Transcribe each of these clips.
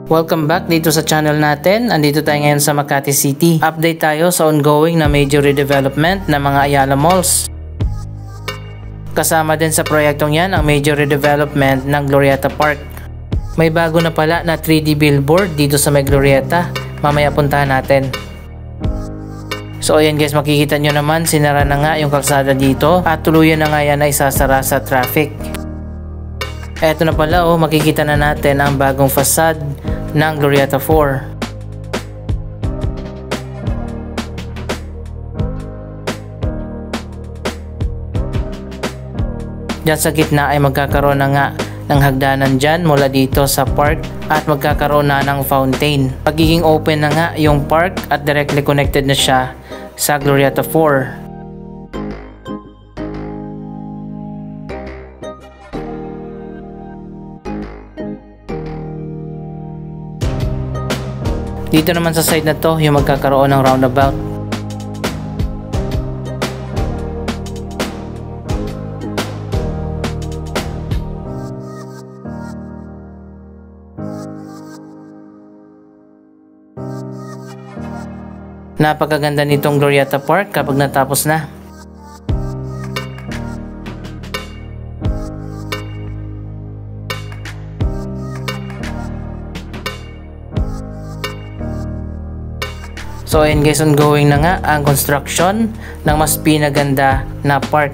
Welcome back dito sa channel natin. Andito tayo ngayon sa Makati City. Update tayo sa ongoing na major redevelopment ng mga Ayala Malls. Kasama din sa proyektong yan ang major redevelopment ng Glorietta Park. May bago na pala na 3D billboard dito sa may Glorietta. Mamaya puntahan natin. So ayan guys, makikita nyo naman sinara na nga yung kalsada dito at tuluyan na nga yan na isasara sa traffic. Eto na pala makikita na natin ang bagong facade ng Glorietta 4. Diyan sa gitna ay magkakaroon na nga ng hagdanan dyan mula dito sa park at magkakaroon na ng fountain. Pagiging open na nga yung park at directly connected na siya sa Glorietta 4. Dito naman sa side na to, yung magkakaroon ng roundabout. Napakaganda nitong Glorietta Park kapag natapos na. So ayun guys, ongoing na nga ang construction ng mas pinaganda na park.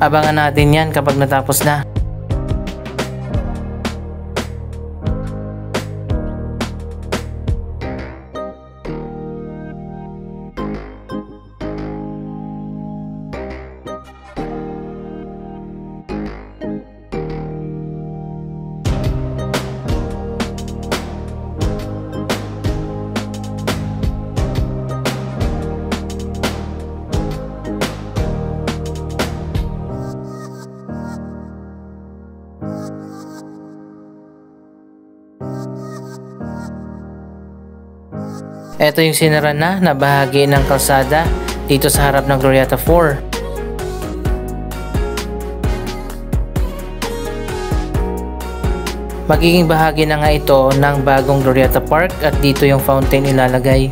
Abangan natin yan kapag natapos na. Ito yung sinara na bahagi ng kalsada dito sa harap ng Glorietta 4. Magiging bahagi na nga ito ng bagong Glorietta Park at dito yung fountain ilalagay.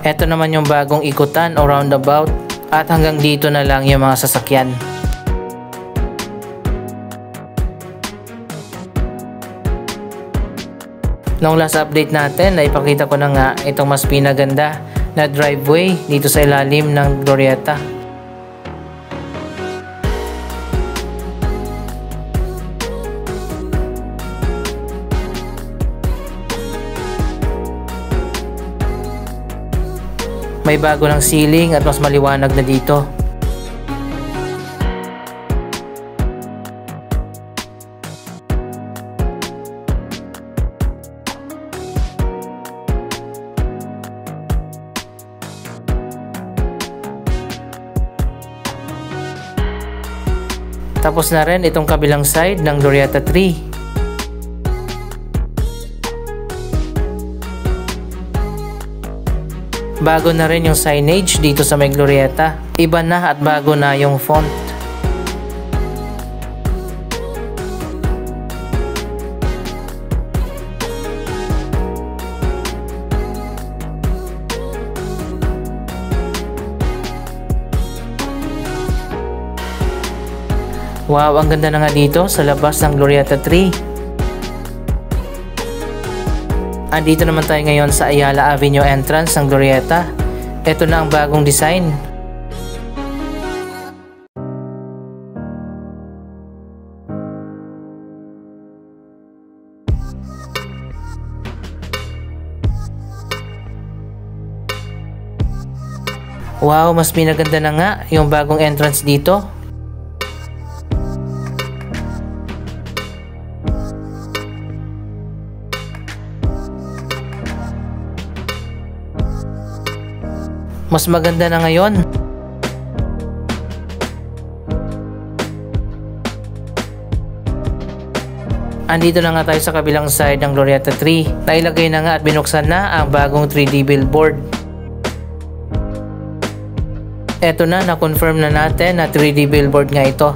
Ito naman yung bagong ikutan o roundabout. At hanggang dito na lang yung mga sasakyan. Noong last update natin, naipakita ko na nga itong mas pinaganda na driveway dito sa ilalim ng Glorietta. May bago ng ceiling at mas maliwanag na dito. Tapos na rin itong kabilang side ng Glorietta 3. Bago na rin yung signage dito sa may Glorietta. Iba na at bago na yung font. Wow, ang ganda na nga dito sa labas ng Glorietta 3. Andito naman tayo ngayon sa Ayala Avenue entrance ng Glorietta. Ito na ang bagong design. Wow, mas pinaganda na nga yung bagong entrance dito. Mas maganda na ngayon. Andito na nga tayo sa kabilang side ng Glorietta 3. Nailagay na nga at binuksan na ang bagong 3D billboard. Eto na, na-confirm na natin na 3D billboard nga ito.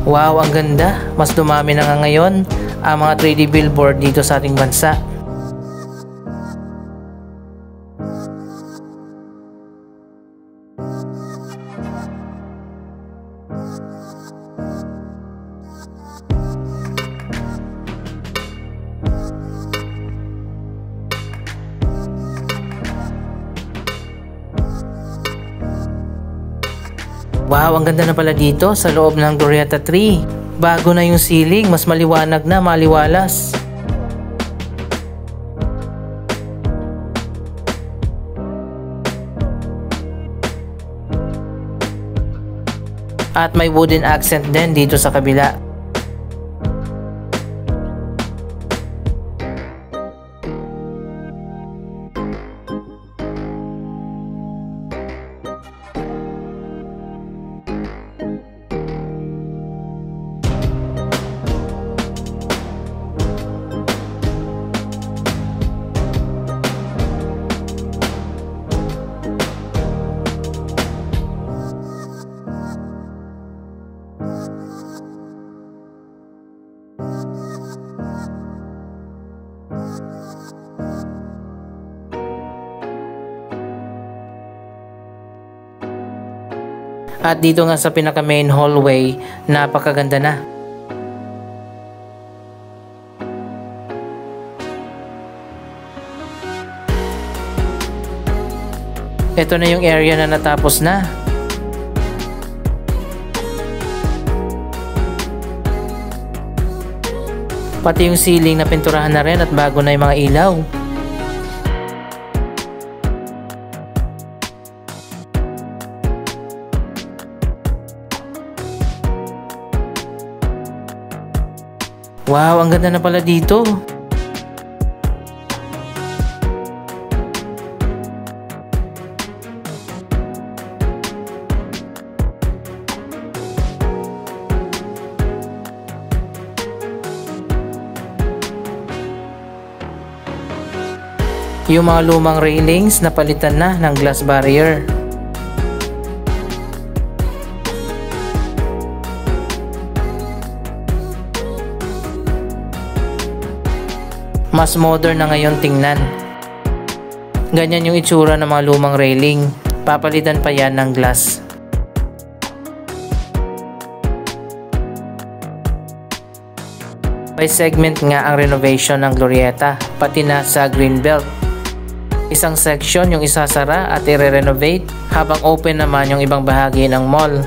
Wow, ang ganda! Mas dumami na nga ngayon ang mga 3D billboard dito sa ating bansa. Wow, ang ganda na pala dito sa loob ng Glorietta 3. Bago na yung ceiling, mas maliwanag na, maliwalas. At may wooden accent din dito sa kabila. At dito nga sa pinaka main hallway, napakaganda na. Ito na yung area na natapos na. Pati yung ceiling na pinturahan na rin at bago na yung mga ilaw. Wow, ang ganda na pala dito. Yung mga lumang railings napalitan na ng glass barrier. Mas modern na ngayon tingnan. Ganyan yung itsura ng mga lumang railing. Papalitan pa yan ng glass. By segment nga ang renovation ng Glorietta, pati na sa Greenbelt. Isang section yung isasara at i-renovate, habang open naman yung ibang bahagi ng mall.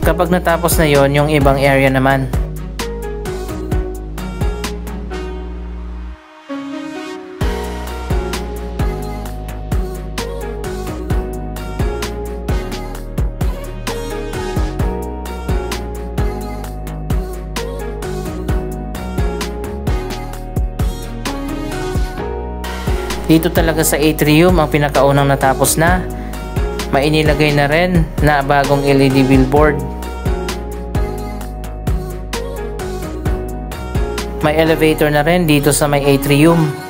Kapag natapos na yon, yung ibang area naman. Dito talaga sa atrium ang pinakaunang natapos na. May inilagay na rin na bagong LED billboard. May elevator na rin dito sa may atrium.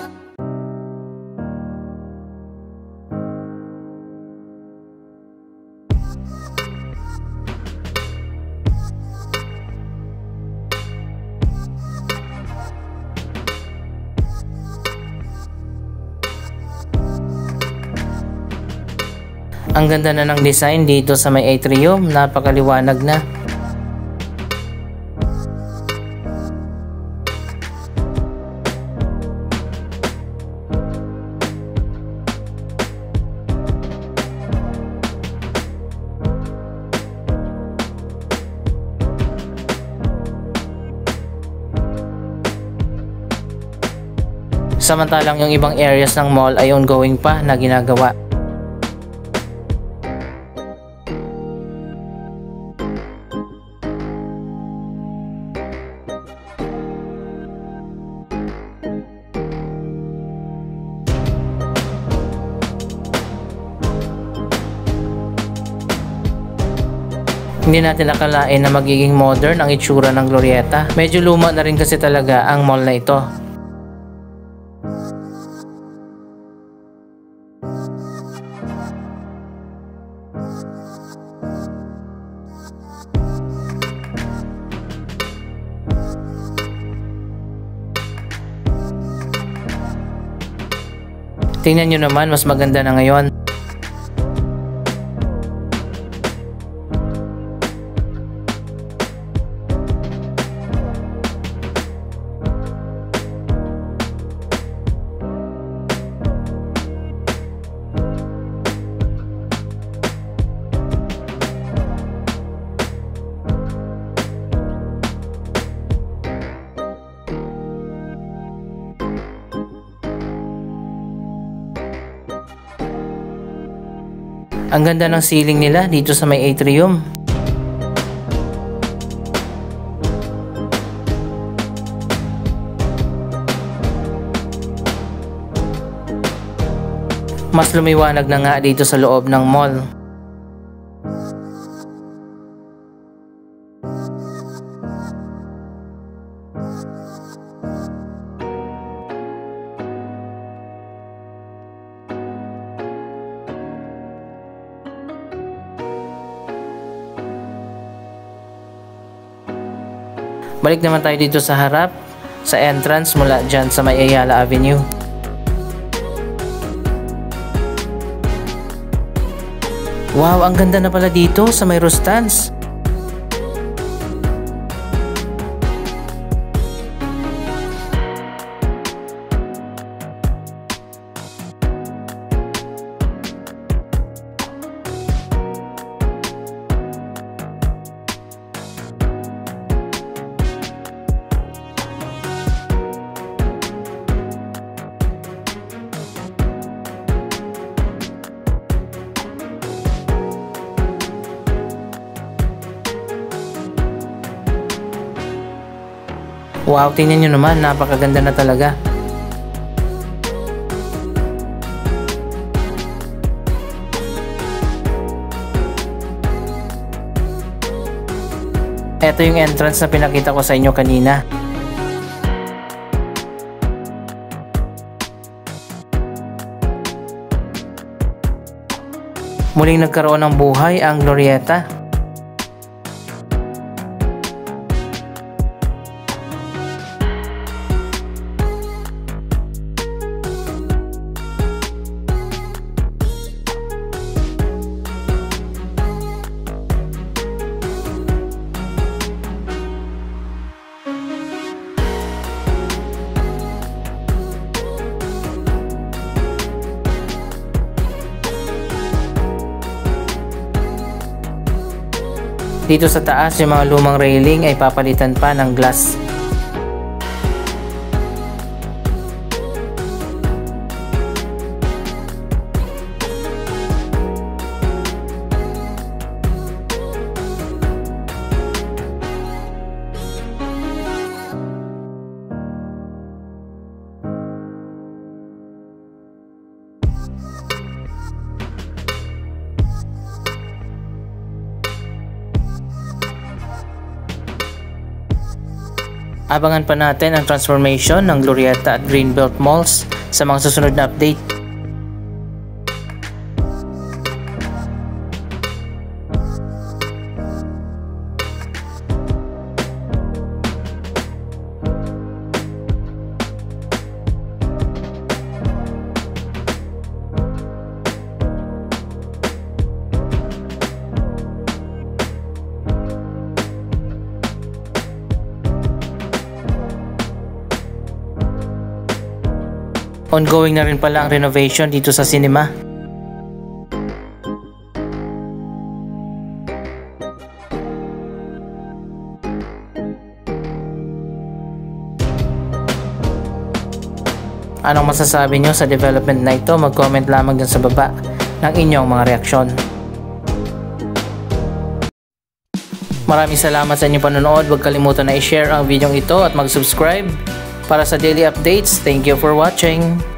Ang ganda na ng design dito sa may atrium, napakaliwanag na. Samantalang yung ibang areas ng mall ay ongoing pa na ginagawa. Hindi natin akalain na magiging modern ang itsura ng Glorietta. Medyo luma na rin kasi talaga ang mall na ito. Tingnan nyo naman, mas maganda na ngayon. Ang ganda ng ceiling nila dito sa may atrium. Mas lumiwanag na nga dito sa loob ng mall. Balik naman tayo dito sa harap, sa entrance mula dyan sa may Ayala Avenue. Wow, ang ganda na pala dito sa may Rustans. Wow, tingnan nyo naman, napakaganda na talaga. Ito yung entrance na pinakita ko sa inyo kanina. Muling nagkaroon ng buhay ang Glorietta. Dito sa taas, yung mga lumang railing ay papalitan pa ng glass. Abangan pa natin ang transformation ng Glorietta at Greenbelt Malls sa mga susunod na update. Ongoing na rin pala ang renovation dito sa cinema. Anong masasabi nyo sa development na ito? Mag-comment lamang dyan sa baba ng inyong mga reaksyon. Maraming salamat sa inyong panonood. Huwag kalimutan na i-share ang video ito at mag-subscribe para sa daily updates. Thank you for watching.